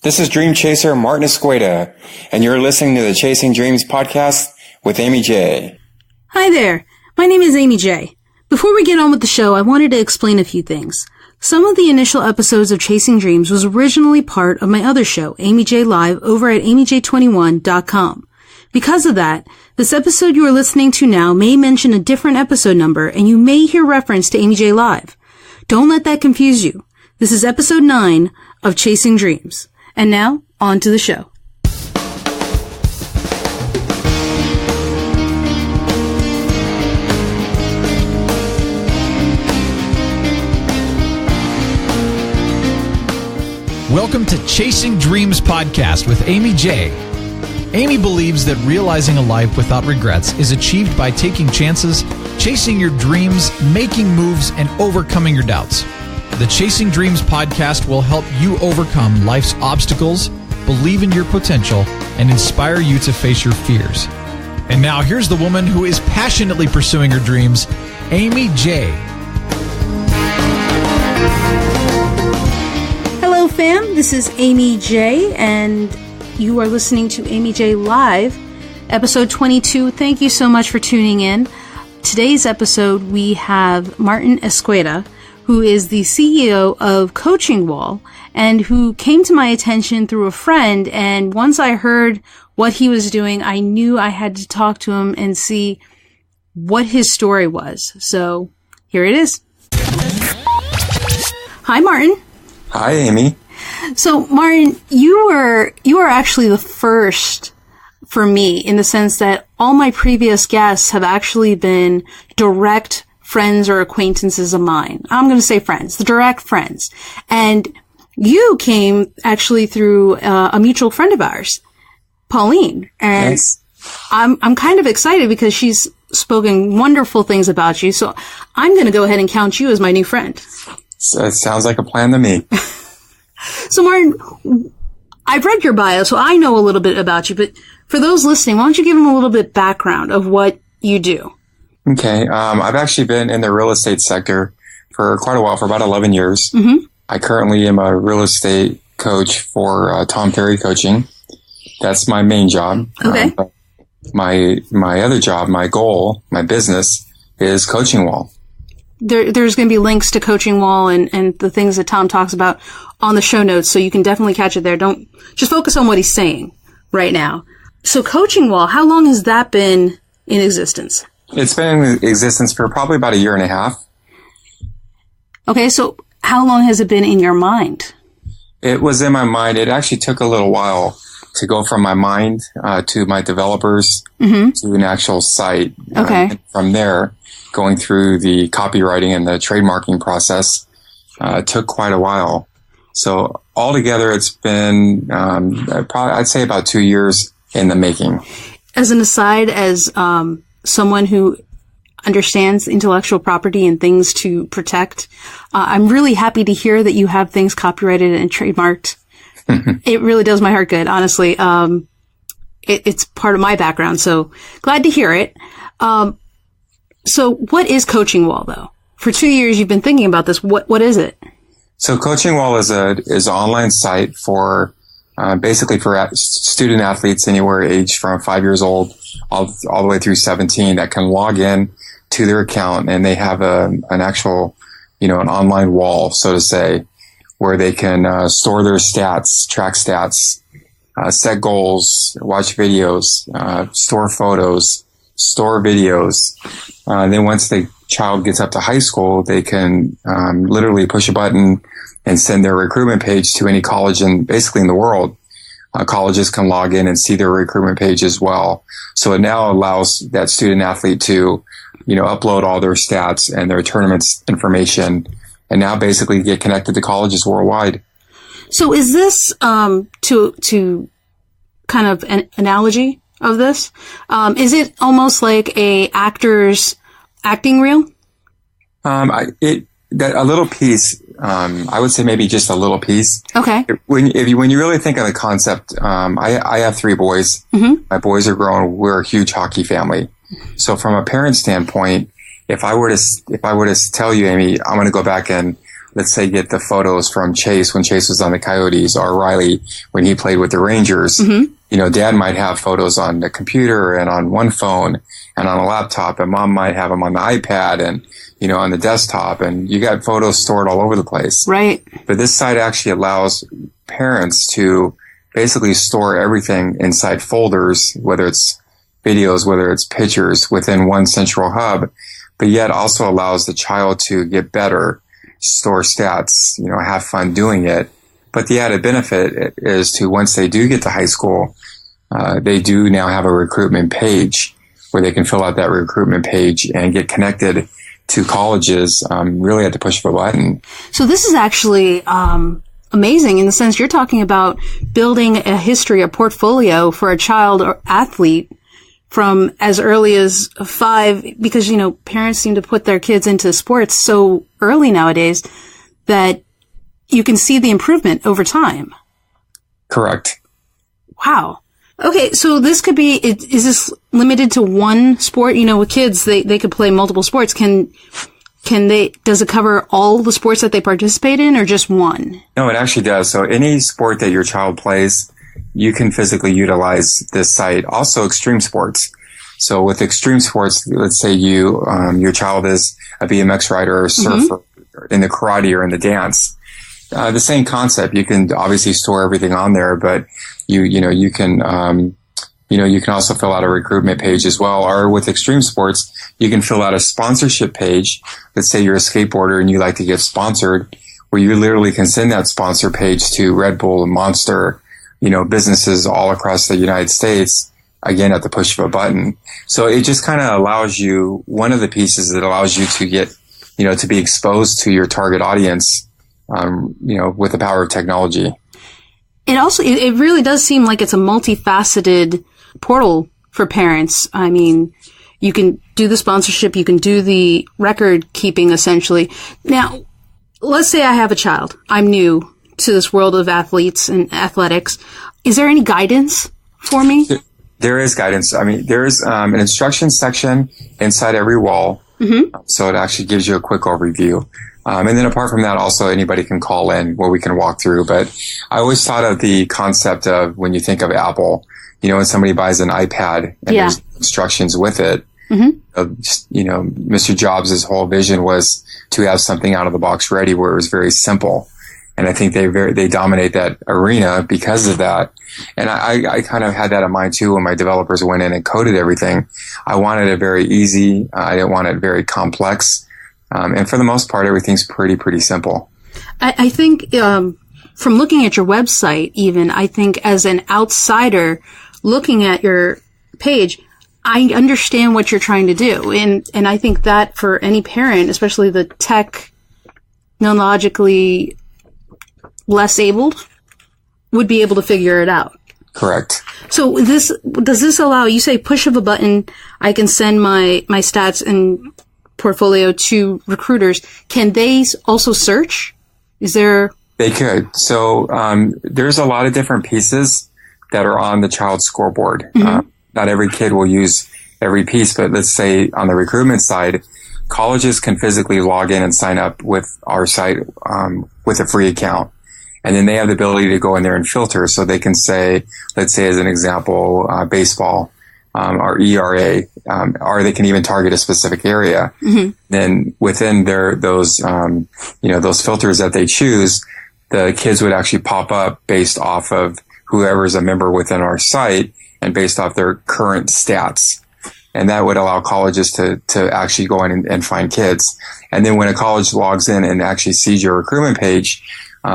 This is Dream Chaser Martin Esqueda, and you're listening to the Chasing Dreams podcast with Aimee J. Hi there. My name is Aimee J. Before we get on with the show, I wanted to explain a few things. Some of the initial episodes of Chasing Dreams was originally part of my other show, Aimee J Live, over at AimeeJ21.com. Because of that, this episode you are listening to now may mention a different episode number, and you may hear reference to Aimee J Live. Don't let that confuse you. This is episode 9 of Chasing Dreams. And now, on to the show. Welcome to Chasing Dreams podcast with Aimee J. Aimee believes that realizing a life without regrets is achieved by taking chances, chasing your dreams, making moves, and overcoming your doubts. The Chasing Dreams podcast will help you overcome life's obstacles, believe in your potential, and inspire you to face your fears. And now here's the woman who is passionately pursuing her dreams, Aimee J. Hello, fam. This is Aimee J, and you are listening to Aimee J Live, episode 22. Thank you so much for tuning in. Today's episode, we have Martin Esqueda, who is the CEO of Coaching Wall, and who came to my attention through a friend. And once I heard what he was doing, I knew I had to talk to him and see what his story was. So here it is. Hi, Martin. Hi, Aimee. So, Martin, you were actually the first for me in the sense that all my previous guests have actually been direct friends or acquaintances of mine. I'm going to say friends, the direct friends. And you came actually through a mutual friend of ours, Pauline. And Yes. I'm kind of excited because she's spoken wonderful things about you. So I'm going to go ahead and count you as my new friend. So it sounds like a plan to me. So Martin, I've read your bio, so I know a little bit about you. But for those listening, why don't you give them a little bit background of what you do? Okay. I've actually been in the real estate sector for quite a while, for about 11 years. Mm-hmm. I currently am a real estate coach for Tom Ferry Coaching. That's my main job. Okay. But my other job, my goal, my business is Coaching Wall. There's going to be links to Coaching Wall and the things that Tom talks about on the show notes, so you can definitely catch it there. Don't just focus on what he's saying right now. So Coaching Wall, how long has that been in existence? It's been in existence for probably about a year and a half. Okay, so how long has it been in your mind? It was in my mind. It actually took a little while to go from my mind to my developers to an actual site. Okay. And from there, going through the copywriting and the trademarking process took quite a while. So altogether, it's been probably, I'd say, about 2 years in the making. As an aside, as someone who understands intellectual property and things to protect, I'm really happy to hear that you have things copyrighted and trademarked. It really does my heart good, honestly. It's part of my background, so glad to hear it. So what is Coaching Wall, though? For 2 years, you've been thinking about this. What is it? So Coaching Wall is an online site for basically for student athletes anywhere aged from 5 years old all the way through 17 that can log in to their account, and they have an actual, an online wall, so to say, where they can store their stats, track stats, set goals, watch videos, store photos, store videos. Then once the child gets up to high school, they can literally push a button and send their recruitment page to any college basically in the world. Colleges can log in and see their recruitment page as well. So it now allows that student athlete to, upload all their stats and their tournaments information, and now basically get connected to colleges worldwide. So is this to kind of an analogy of this? Is it almost like a actor's acting reel? A little piece. I would say maybe just a little piece. Okay. When you really think of the concept, I have 3 boys. Mm-hmm. My boys are grown. We're a huge hockey family. So from a parent standpoint, if I were to tell you, Aimee, I'm going to go back and let's say, get the photos from Chase when Chase was on the Coyotes, or Riley when he played with the Rangers. Dad might have photos on the computer and on one phone and on a laptop, and mom might have them on the iPad and, on the desktop, and you got photos stored all over the place. Right. But this site actually allows parents to basically store everything inside folders, whether it's videos, whether it's pictures, within one central hub, but yet also allows the child to get better, store stats, have fun doing it. But the added benefit is to, once they do get to high school, they do now have a recruitment page where they can fill out that recruitment page and get connected to colleges really at the push of a button. So this is actually amazing in the sense you're talking about building a history, a portfolio for a child or athlete from as early as 5, because, parents seem to put their kids into sports so early nowadays that you can see the improvement over time. Correct. Wow. Okay, so this could be, is this limited to one sport? With kids, they could play multiple sports. Does it cover all the sports that they participate in or just one? No, it actually does. So any sport that your child plays, you can physically utilize this site. Also extreme sports. So with extreme sports, let's say your child is a BMX rider or surfer in the karate or in the dance. The same concept. You can obviously store everything on there, but you can also fill out a recruitment page as well. Or with extreme sports, you can fill out a sponsorship page. Let's say you're a skateboarder and you like to get sponsored, where you literally can send that sponsor page to Red Bull and Monster, businesses all across the United States, again, at the push of a button. So it just kind of allows you, one of the pieces that allows you to get, to be exposed to your target audience, with the power of technology. It really does seem like it's a multifaceted portal for parents. I mean, you can do the sponsorship, you can do the record keeping essentially. Now, let's say I have a child. I'm new to this world of athletes and athletics. Is there any guidance for me? There is guidance. I mean, there's an instruction section inside every wall. So it actually gives you a quick overview. And then apart from that, also anybody can call in where we can walk through. But I always thought of the concept of when you think of Apple, when somebody buys an iPad and there's instructions with it, Mr. Jobs' whole vision was to have something out of the box ready where it was very simple. And I think they dominate that arena because of that. And I kind of had that in mind too when my developers went in and coded everything. I wanted it very easy. I didn't want it very complex. And for the most part, everything's pretty simple. I think, from looking at your website, even, I think as an outsider looking at your page, I understand what you're trying to do. And I think that for any parent, especially the technologically less abled, would be able to figure it out. Correct. So does this allow, you say push of a button, I can send my stats and portfolio to recruiters. Can they also search? They could. So there's a lot of different pieces that are on the child's scoreboard. Not every kid will use every piece, but let's say on the recruitment side, colleges can physically log in and sign up with our site with a free account. And then they have the ability to go in there and filter. So they can say, let's say as an example, baseball, or ERA, or they can even target a specific area. Then within those filters that they choose, the kids would actually pop up based off of whoever's a member within our site and based off their current stats. And that would allow colleges to actually go in and find kids. And then when a college logs in and actually sees your recruitment page,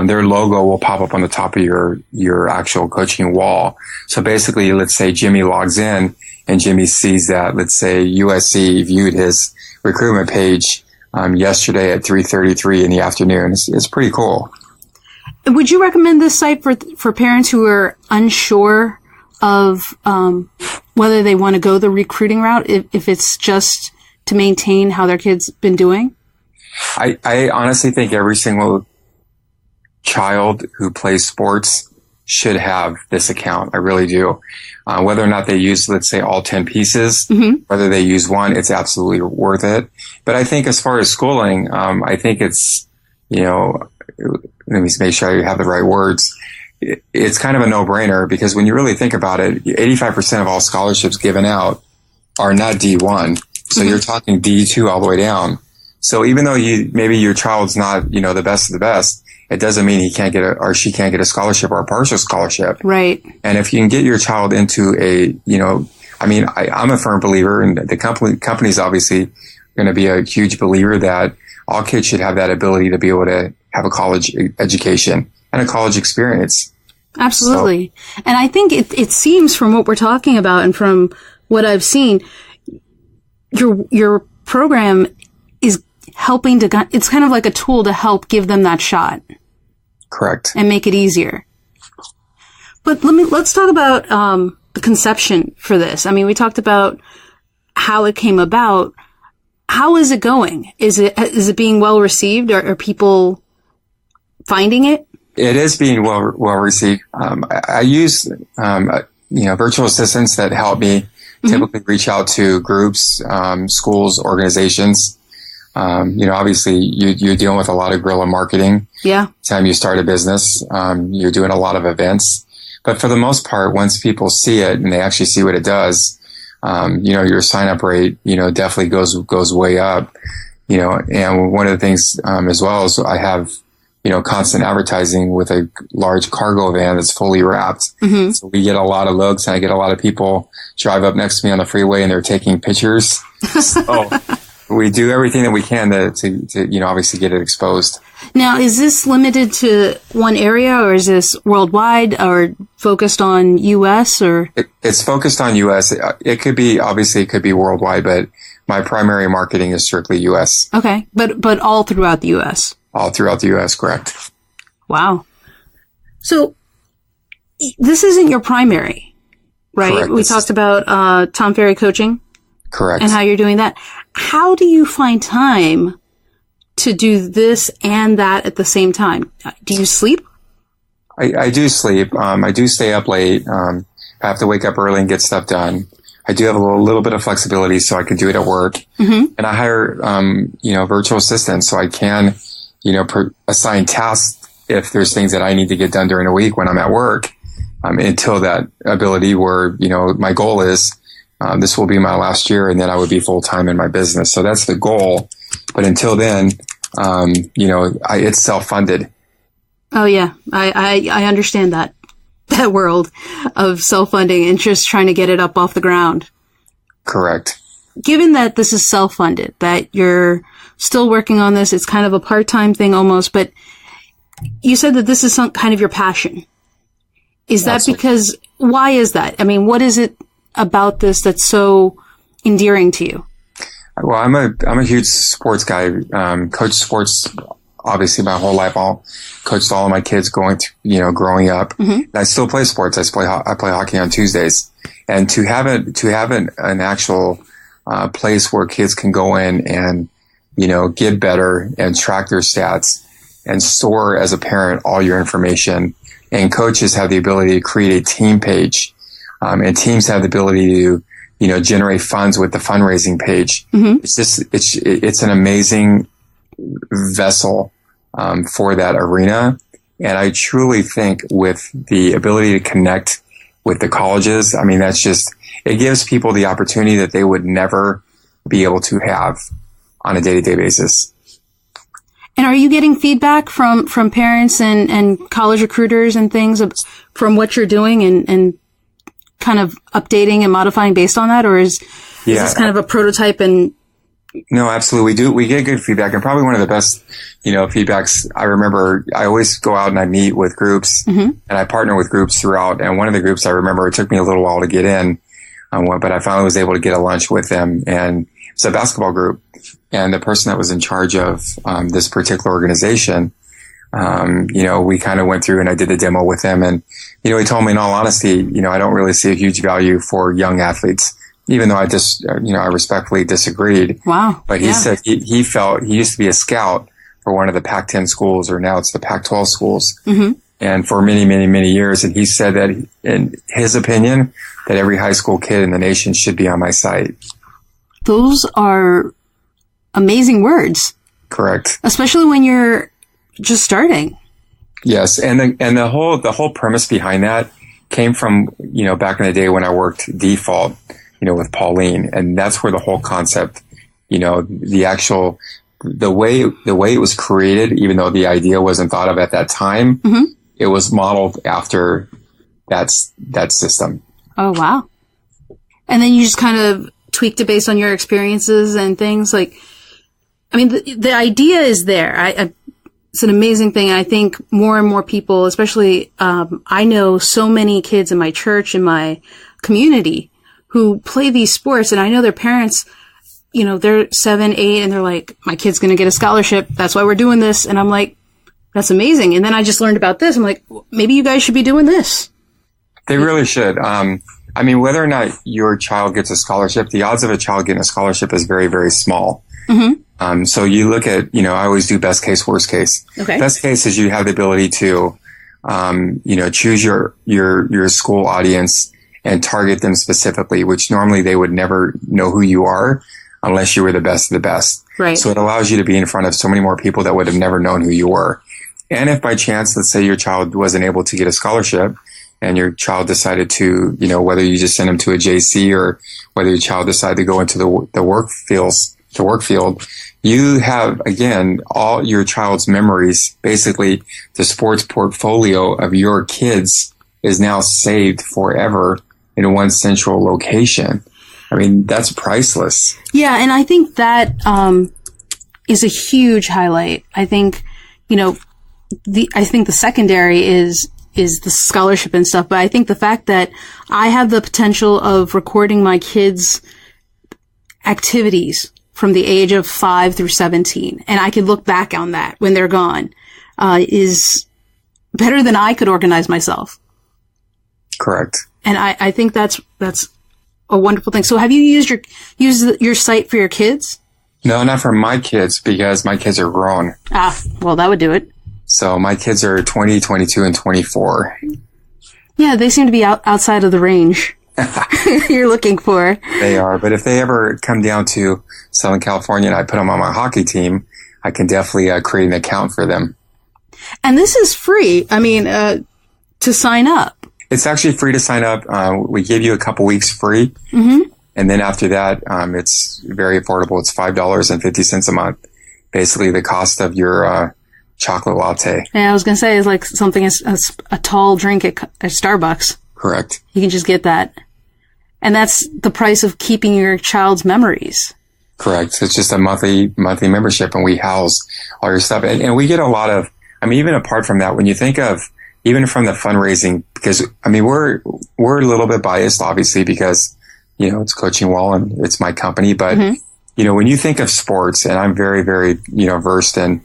their logo will pop up on the top of your actual coaching wall. So basically, let's say Jimmy logs in and Jimmy sees that, let's say USC viewed his recruitment page yesterday at 3:33 in the afternoon. It's pretty cool. Would you recommend this site for parents who are unsure of whether they want to go the recruiting route, if it's just to maintain how their kid's been doing? I honestly think every single child who plays sports should have this account. I really do. Whether or not they use, let's say, all 10 pieces, whether they use one, it's absolutely worth it. But I think as far as schooling, I think it's, let me make sure I have the right words. It's kind of a no-brainer because when you really think about it, 85% of all scholarships given out are not D1. So you're talking D2 all the way down. So even though maybe your child's not, the best of the best, it doesn't mean he can't get or she can't get a scholarship or a partial scholarship. Right. And if you can get your child into I'm a firm believer, and the company's obviously going to be a huge believer that all kids should have that ability to be able to have a college education and a college experience. Absolutely. So, and I think it seems from what we're talking about and from what I've seen, your program is helping it's kind of like a tool to help give them that shot. Correct. And make it easier. But let's talk about, the conception for this. I mean, we talked about how it came about. How is it going? Is it being well received? Are people finding it? It is being well received. I use, virtual assistants that help me typically reach out to groups, schools, organizations. Obviously you're dealing with a lot of guerrilla marketing. Yeah. Time you start a business, you're doing a lot of events, but for the most part, once people see it and they actually see what it does, your sign up rate, definitely goes way up, and one of the things, as well is I have, constant advertising with a large cargo van that's fully wrapped. Mm-hmm. So we get a lot of looks, and I get a lot of people drive up next to me on the freeway and they're taking pictures. So we do everything that we can to obviously get it exposed. Now, is this limited to one area, or is this worldwide, or focused on U.S. or? It's focused on U.S. It could be worldwide, but my primary marketing is strictly U.S. Okay, but all throughout the U.S. All throughout the U.S., correct. Wow. So this isn't your primary, right? Correct. We talked about Tom Ferry coaching. Correct. And how you're doing that. How do you find time to do this and that at the same time? Do you sleep? I do sleep. I do stay up late. I have to wake up early and get stuff done. I do have a little bit of flexibility, so I can do it at work. Mm-hmm. And I hire, virtual assistants, so I can, assign tasks if there's things that I need to get done during the week when I'm at work, until that ability where, my goal is, this will be my last year, and then I would be full time in my business. So that's the goal. But until then, it's self-funded. Oh yeah. I understand that world of self-funding and just trying to get it up off the ground. Correct. Given that this is self-funded, that you're still working on this, it's kind of a part-time thing almost, but you said that this is some kind of your passion. Is that because, why is that? I mean, what is it about this that's so endearing to you? Well, I'm a huge sports guy. Coached sports obviously my whole life. Coached all of my kids growing up. Mm-hmm. I still play sports. I play hockey on Tuesdays, and to have an actual place where kids can go in and get better and track their stats and store as a parent all your information, and coaches have the ability to create a team page. And teams have the ability to, generate funds with the fundraising page. Mm-hmm. It's an amazing vessel, for that arena. And I truly think with the ability to connect with the colleges, I mean, it gives people the opportunity that they would never be able to have on a day-to-day basis. And are you getting feedback from parents and college recruiters and things from what you're doing and kind of updating and modifying based on that, or is this kind of a prototype? And no, absolutely, we get good feedback, and probably one of the best feedbacks. I remember I always go out and I meet with groups, mm-hmm. and I partner with groups throughout, and one of the groups I remember, it took me a little while to get in, but I finally was able to get a lunch with them, and it's a basketball group, and the person that was in charge of this particular organization, we kind of went through and I did a demo with him, and he told me, in all honesty, I don't really see a huge value for young athletes, even though I respectfully disagreed. Wow. But he said he felt he used to be a scout for one of the Pac-10 schools, or now it's the Pac-12 schools. Mm-hmm. And for many, many, many years. And he said that in his opinion, that every high school kid in the nation should be on my site. Those are amazing words. Correct. Especially when you're just starting. Yes. And the whole premise behind that came from, back in the day when I worked default, with Pauline. And that's where the whole concept, the way it was created, even though the idea wasn't thought of at that time, it was modeled after that system. Oh, wow. And then you just kind of tweaked it based on your experiences and things like, I mean, the idea is there. It's an amazing thing. I think more and more people, especially, I know so many kids in my church, in my community who play these sports, and I know their parents, they're 7, 8, and they're like, my kid's going to get a scholarship. That's why we're doing this. And I'm like, that's amazing. And then I just learned about this. I'm like, maybe you guys should be doing this. They really should. Whether or not your child gets a scholarship, the odds of a child getting a scholarship is very, very small. Mm-hmm. So you look at, I always do best case, worst case. Okay. Best case is you have the ability to, choose your school audience and target them specifically, which normally they would never know who you are unless you were the best of the best. Right. So it allows you to be in front of so many more people that would have never known who you were. And if by chance, let's say your child wasn't able to get a scholarship and your child decided to, whether you just send them to a JC or whether your child decided to go into the work field, you have, again, all your child's memories. Basically, the sports portfolio of your kids is now saved forever in one central location. I mean, that's priceless. Yeah, and I think that is a huge highlight. I think, I think the secondary is the scholarship and stuff, but I think the fact that I have the potential of recording my kids' activities from the age of 5 through 17, and I could look back on that when they're gone, is better than I could organize myself. Correct. And I think that's a wonderful thing. So have you used your site for your kids? No, not for my kids, because my kids are grown. Well, that would do it. So my kids are 20, 22, and 24. Yeah, they seem to be outside of the range you're looking for. They are. But if they ever come down to Southern California and I put them on my hockey team, I can definitely create an account for them. And this is free. I mean, to sign up. It's actually free to sign up. We give you a couple weeks free. Mm-hmm. And then after that, it's very affordable. It's $5.50 a month. Basically the cost of your chocolate latte. Yeah, I was going to say it's like something as a tall drink at Starbucks. Correct. You can just get that. And that's the price of keeping your child's memories. Correct. It's just a monthly membership, and we house all your stuff. And we get a lot of, even apart from that, when you think of, even from the fundraising, because, we're a little bit biased, obviously, because, it's Coaching Wall and it's my company. But, when you think of sports, and I'm very, very, versed in,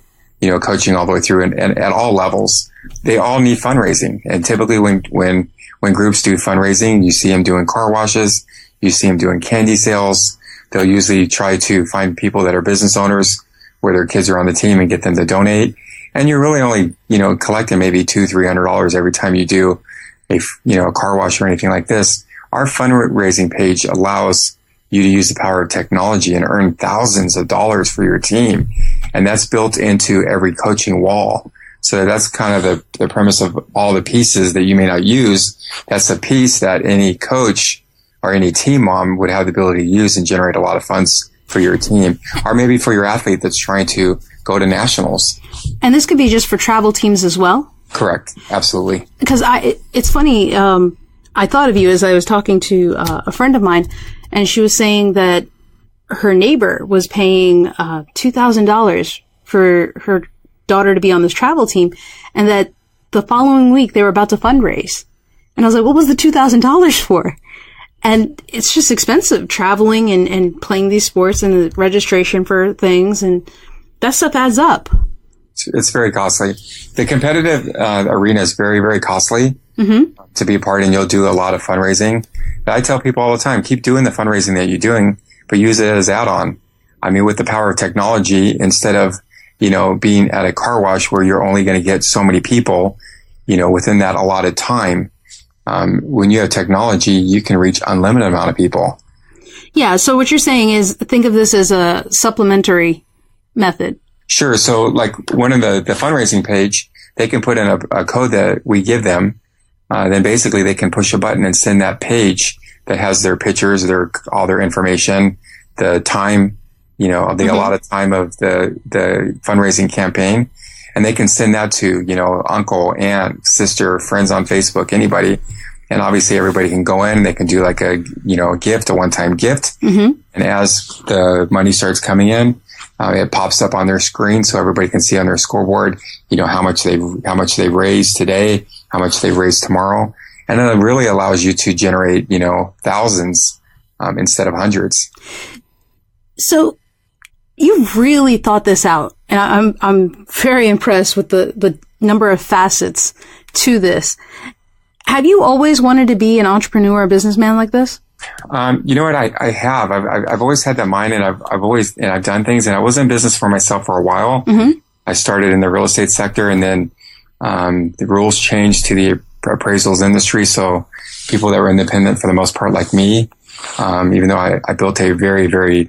coaching all the way through and at all levels, they all need fundraising. And typically when groups do fundraising, you see them doing car washes, you see them doing candy sales. They'll usually try to find people that are business owners where their kids are on the team and get them to donate. And you're really only, collecting maybe $200-$300 every time you do a car wash or anything like this. Our fundraising page allows you to use the power of technology and earn thousands of dollars for your team. And that's built into every Coaching Wall. So that's kind of the premise of all the pieces that you may not use. That's a piece that any coach or any team mom would have the ability to use and generate a lot of funds for your team, or maybe for your athlete that's trying to go to nationals. And this could be just for travel teams as well? Correct. Absolutely. Because it's funny, I thought of you as I was talking to a friend of mine, and she was saying that her neighbor was paying $2,000 for her daughter to be on this travel team, and that the following week they were about to fundraise. And I was like, what was the $2,000 for? And it's just expensive, traveling and playing these sports and the registration for things, and that stuff adds up. It's very costly. The competitive arena is very, very costly to be a part, and you'll do a lot of fundraising. But I tell people all the time, keep doing the fundraising that you're doing, but use it as add-on. With the power of technology, instead of, being at a car wash where you're only going to get so many people, within that allotted time, when you have technology, you can reach unlimited amount of people. Yeah. So what you're saying is think of this as a supplementary method. Sure. So like one of the fundraising page, they can put in a code that we give them. Then basically they can push a button and send that page that has their pictures, all their information, the time, the allotted time of the fundraising campaign. And they can send that to, uncle, aunt, sister, friends on Facebook, anybody. And obviously everybody can go in and they can do like a gift, a one-time gift. And as the money starts coming in, it pops up on their screen so everybody can see on their scoreboard, how much they raised today, how much they raised tomorrow. And then it really allows you to generate, thousands, instead of hundreds. So you've really thought this out. And I'm very impressed with the number of facets to this. Have you always wanted to be an entrepreneur or businessman like this? You know what? I have. I've always had that mind, and I've done things, and I was in business for myself for a while. I started in the real estate sector, and then, the rules changed to the appraisals industry. So people that were independent for the most part, like me, even though I built a very, very,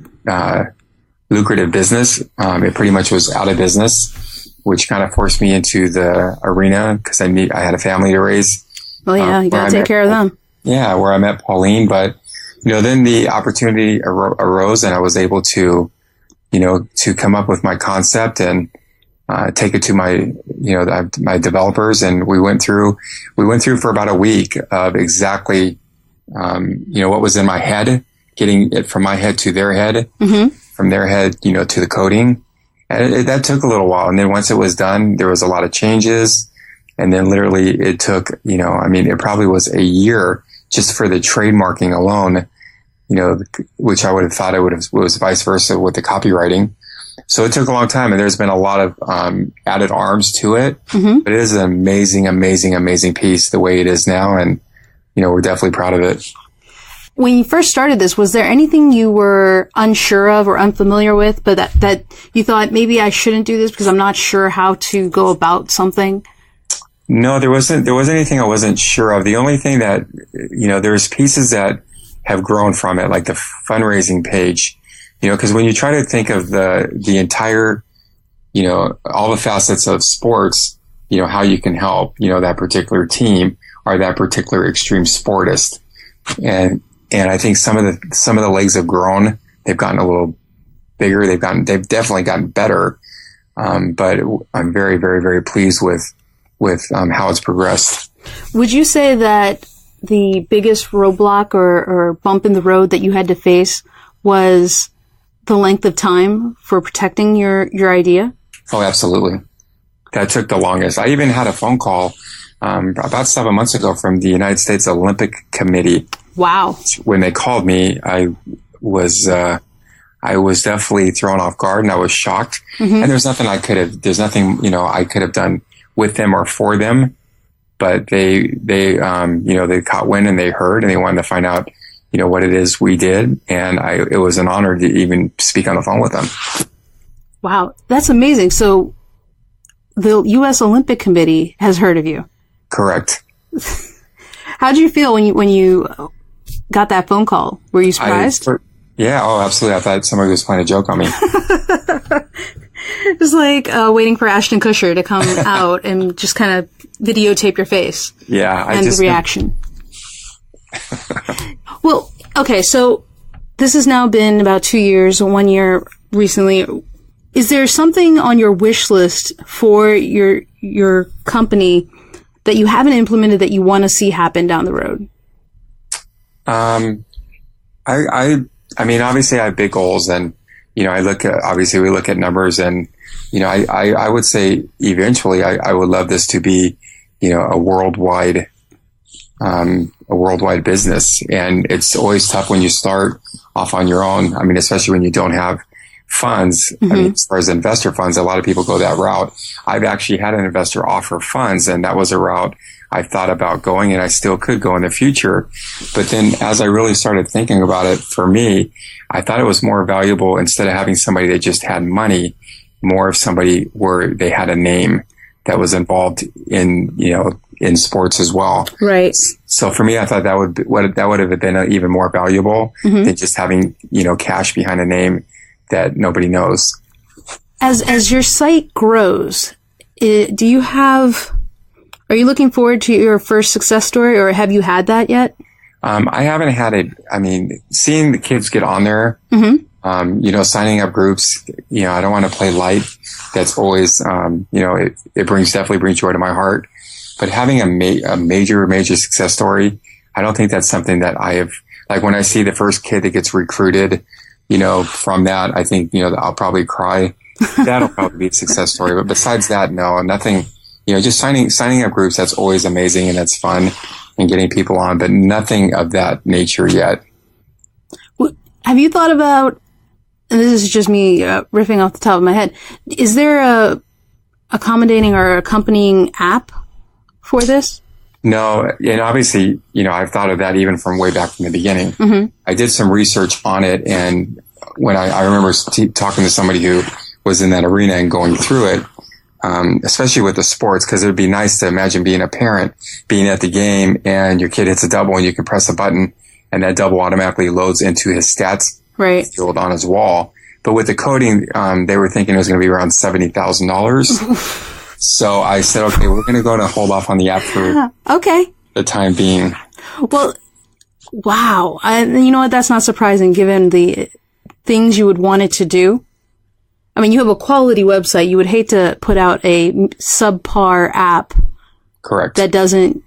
lucrative business, it pretty much was out of business, which kind of forced me into the arena because I had a family to raise. Well, yeah, you got to take care of them. Yeah, where I met Pauline. But, then the opportunity arose and I was able to, to come up with my concept and take it to my, my developers. And we went through for about a week of exactly, what was in my head, getting it from my head to their head, from their head, to the coding. And that took a little while. And then once it was done, there was a lot of changes. And then literally it took, it probably was a year just for the trademarking alone, which I would have thought it was vice versa with the copywriting. So it took a long time and there's been a lot of, added arms to it, but it is an amazing, amazing, amazing piece the way it is now. And, we're definitely proud of it. When you first started this, was there anything you were unsure of or unfamiliar with, but that you thought maybe I shouldn't do this because I'm not sure how to go about something? No, there wasn't anything I wasn't sure of. The only thing that, there's pieces that have grown from it, like the fundraising page, because when you try to think of the entire, all the facets of sports, how you can help, that particular team or that particular extreme sportist. And I think some of the legs have grown. They've gotten a little bigger. They've definitely gotten better. But I'm very, very, very pleased with how it's progressed. Would you say that the biggest roadblock or bump in the road that you had to face was the length of time for protecting your idea? Oh, absolutely. That took the longest. I even had a phone call about 7 months ago from the United States Olympic Committee. Wow. When they called me, I was definitely thrown off guard and I was shocked. And there's nothing I could have done with them or for them, but they caught wind and they heard and they wanted to find out, what it is we did. And it was an honor to even speak on the phone with them. Wow. That's amazing. So the U.S. Olympic Committee has heard of you. Correct. How did you feel when you got that phone call? Were you surprised? Yeah. Oh, absolutely. I thought somebody was playing a joke on me. It was like waiting for Ashton Kutcher to come out and just kind of videotape your face. Yeah. The reaction. Well, okay. So this has now been about 2 years, 1 year recently. Is there something on your wish list for your company that you haven't implemented that you want to see happen down the road? Obviously I have big goals and, we look at numbers and, I would say eventually I would love this to be, a worldwide business. And it's always tough when you start off on your own. Especially when you don't have funds. As far as investor funds, a lot of people go that route. I've actually had an investor offer funds and that was a route I thought about going and I still could go in the future. But then as I really started thinking about it for me, I thought it was more valuable instead of having somebody that just had money, more of somebody where they had a name that was involved in, in sports as well. Right. So for me, I thought that would have been even more valuable than just having, cash behind a name that nobody knows. As your site grows, are you looking forward to your first success story, or have you had that yet? I haven't had it. I mean, seeing the kids get on there, signing up groups, I don't want to play light. That's always, it definitely brings joy to my heart. But having a major success story, I don't think that's something that I have, like when I see the first kid that gets recruited, from that, I think, I'll probably cry. That'll probably be a success story. But besides that, no, nothing, just signing up groups, that's always amazing and that's fun and getting people on, but nothing of that nature yet. Have you thought about, and this is just me riffing off the top of my head, is there a accommodating or accompanying app for this? No, and obviously, I've thought of that even from way back from the beginning. Mm-hmm. I did some research on it, and when I remember talking to somebody who was in that arena and going through it, especially with the sports, because it would be nice to imagine being a parent, being at the game, and your kid hits a double, and you can press a button, and that double automatically loads into his stats field on his wall. But with the coding, they were thinking it was going to be around $70,000. So I said, okay, we're going to go to hold off on the app for the time being. Well, wow. You know what? That's not surprising given the things you would want it to do. I mean, you have a quality website. You would hate to put out a subpar app. Correct. That doesn't,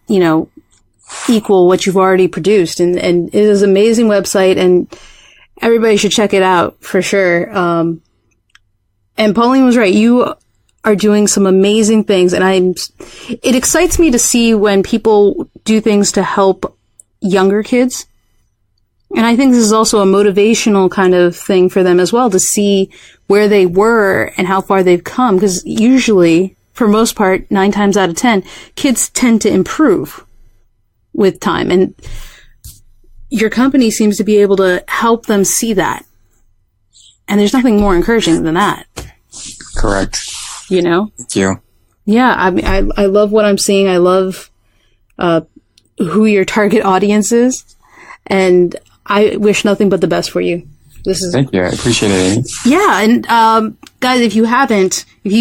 equal what you've already produced. And it is an amazing website, and everybody should check it out for sure. And Pauline was right. You are doing some amazing things, and it excites me to see when people do things to help younger kids. And I think this is also a motivational kind of thing for them as well, to see where they were and how far they've come. Because usually, for most part, 9 times out of 10, kids tend to improve with time. And your company seems to be able to help them see that. And there's nothing more encouraging than that. Correct. Thank you. Yeah, I mean, I love what I'm seeing. I love who your target audience is, and I wish nothing but the best for you. Thank you. I appreciate it, Amy. Yeah, and guys, if you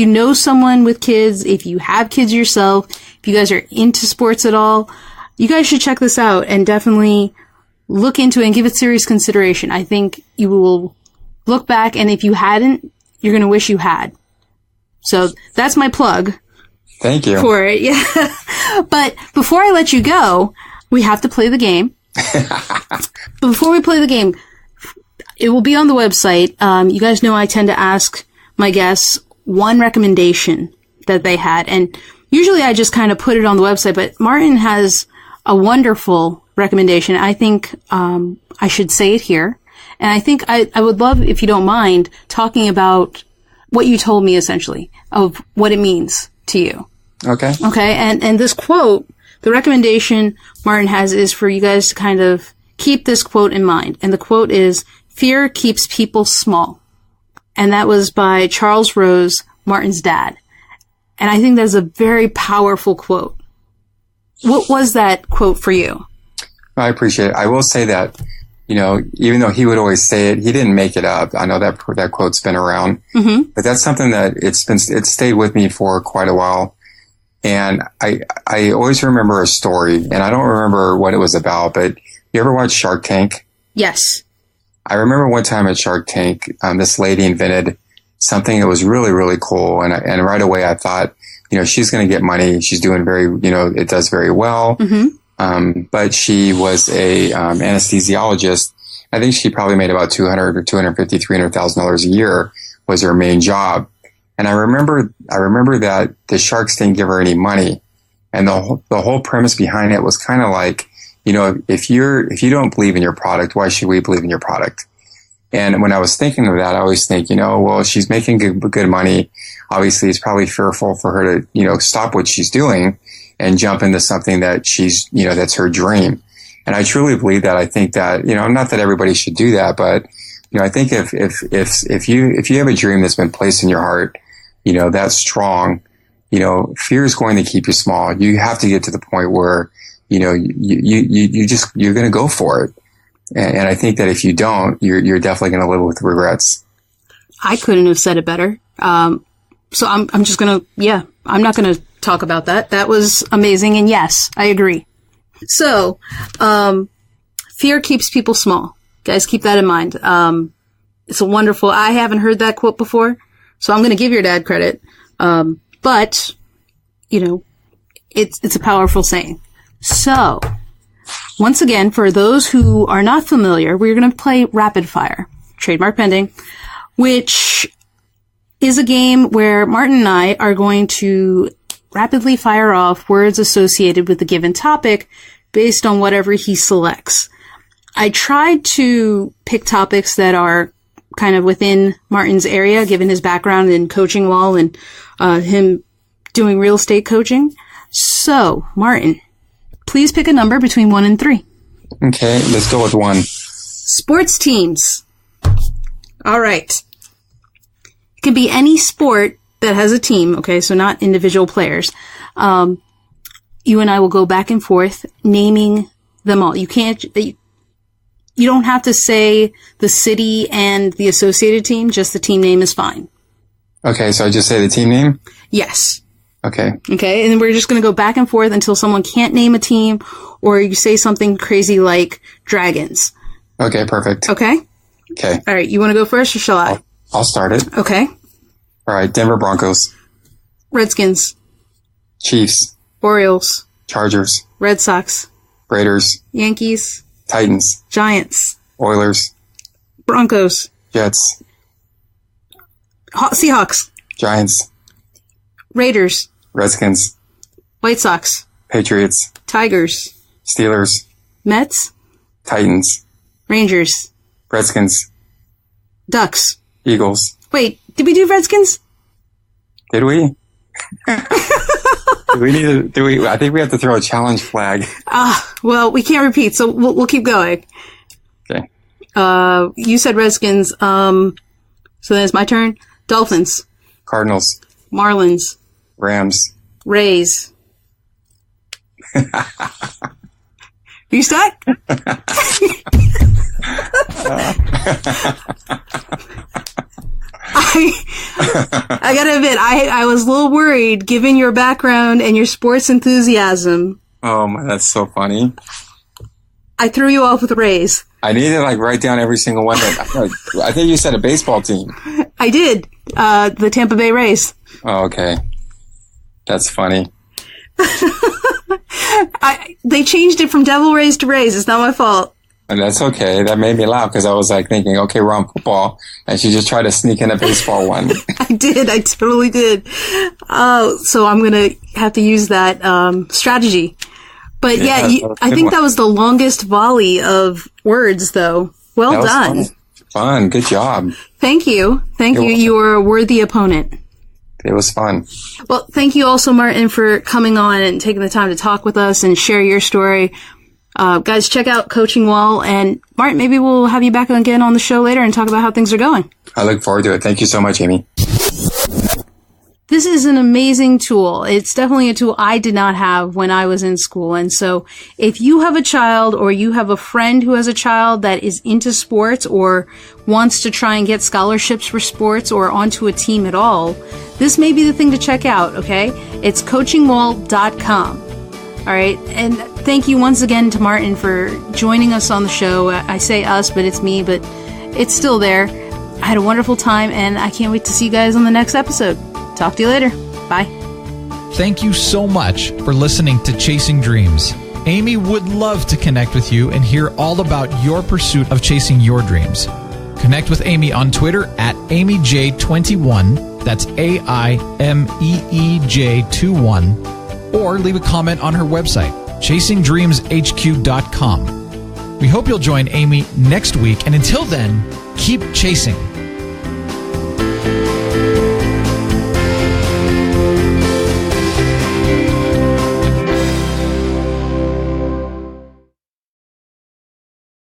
know someone with kids, if you have kids yourself, if you guys are into sports at all, you guys should check this out and definitely look into it and give it serious consideration. I think you will look back, and if you hadn't, you're going to wish you had. So that's my plug. Thank you. For it, yeah. But before I let you go, we have to play the game. But before we play the game, it will be on the website. You guys know I tend to ask my guests one recommendation that they had. And usually I just kind of put it on the website, but Martin has a wonderful recommendation. I think I should say it here. And I think I would love, if you don't mind, talking about what you told me, essentially, of what it means to you. Okay. Okay. And this quote, the recommendation Martin has is for you guys to kind of keep this quote in mind. And the quote is, "Fear keeps people small." And that was by Charles Rose, Martin's dad. And I think that's a very powerful quote. What was that quote for you? I appreciate it. I will say that, even though he would always say it, he didn't make it up. I know that quote's been around, but that's something that it's stayed with me for quite a while. And I always remember a story, and I don't remember what it was about, but you ever watch Shark Tank? Yes. I remember one time at Shark Tank, this lady invented something that was really, really cool. And right away I thought, she's going to get money. She's doing it does very well. But she was a anesthesiologist. I think she probably made about $200,000 or $250,000, $300,000 a year was her main job. And I remember that the sharks didn't give her any money. And the whole premise behind it was kind of like, if you don't believe in your product, why should we believe in your product? And when I was thinking of that, I always think, well, she's making good money. Obviously, it's probably fearful for her to, stop what she's doing and jump into something that she's, that's her dream. And I truly believe that. I think that, not that everybody should do that, but, I think if you have a dream that's been placed in your heart, that's strong, fear is going to keep you small. You have to get to the point where, you're going to go for it. And I think that if you don't, you're definitely going to live with regrets. I couldn't have said it better. So I'm just gonna, I'm not gonna talk about that. That was amazing. And yes, I agree. So, fear keeps people small. Guys, keep that in mind. It's a wonderful, I haven't heard that quote before, so I'm gonna give your dad credit. But, you know, it's a powerful saying. So, once again, for those who are not familiar, we're gonna play Rapid Fire, trademark pending, which is a game where Martin and I are going to rapidly fire off words associated with the given topic based on whatever he selects. I tried to pick topics that are kind of within Martin's area, given his background in coaching law and him doing real estate coaching. So, Martin, please pick a number between 1 and 3. Okay, let's go with 1. Sports teams. All right. It can be any sport that has a team, okay, so not individual players. You and I will go back and forth naming them all. You don't have to say the city and the associated team, just the team name is fine. Okay, so I just say the team name? Yes. Okay. Okay, and then we're just going to go back and forth until someone can't name a team, or you say something crazy like dragons. Okay, perfect. Okay? Okay. All right, you want to go first, or shall I? I'll start it. Okay. All right, Denver Broncos. Redskins. Chiefs. Orioles. Chargers. Red Sox. Raiders. Yankees. Titans. Giants. Oilers. Broncos. Jets. Seahawks. Giants. Raiders. Redskins. White Sox. Patriots. Tigers. Steelers. Mets. Titans. Rangers. Redskins. Ducks. Eagles. Wait, did we do Redskins? Did we? I think we have to throw a challenge flag. Well, we can't repeat, so we'll keep going. Okay. You said Redskins, so then it's my turn. Dolphins. Cardinals. Marlins. Rams. Rays. You stuck? I gotta admit, I was a little worried given your background and your sports enthusiasm. Oh my, that's so funny. I threw you off with Rays. I need to write down every single one. I think you said a baseball team. I did. The Tampa Bay Rays. Oh, okay. That's funny. They changed it from Devil Rays to Rays. It's not my fault. And that's okay. That made me laugh because I was thinking, okay, we're on football, and she just tried to sneak in a baseball one. I did. I totally did. So I'm gonna have to use that strategy. But I think that was the longest volley of words, though. Well done. Fun. Good job. Thank you. You were a worthy opponent. It was fun. Well, thank you also, Martin, for coming on and taking the time to talk with us and share your story. Guys, check out Coaching Wall, and Martin, maybe we'll have you back again on the show later and talk about how things are going. I look forward to it. Thank you so much, Aimee. This is an amazing tool. It's definitely a tool I did not have when I was in school. And so if you have a child or you have a friend who has a child that is into sports or wants to try and get scholarships for sports or onto a team at all, this may be the thing to check out, okay? It's coachingwall.com. All right. And thank you once again to Martin for joining us on the show. I say us, but it's me, but it's still there. I had a wonderful time, and I can't wait to see you guys on the next episode. Talk to you later. Bye. Thank you so much for listening to Chasing Dreams. Aimee would love to connect with you and hear all about your pursuit of chasing your dreams. Connect with Aimee on Twitter at AimeeJ21. That's AIMEEJ21. Or leave a comment on her website, ChasingDreamsHQ.com. We hope you'll join Aimee next week, and until then, keep chasing.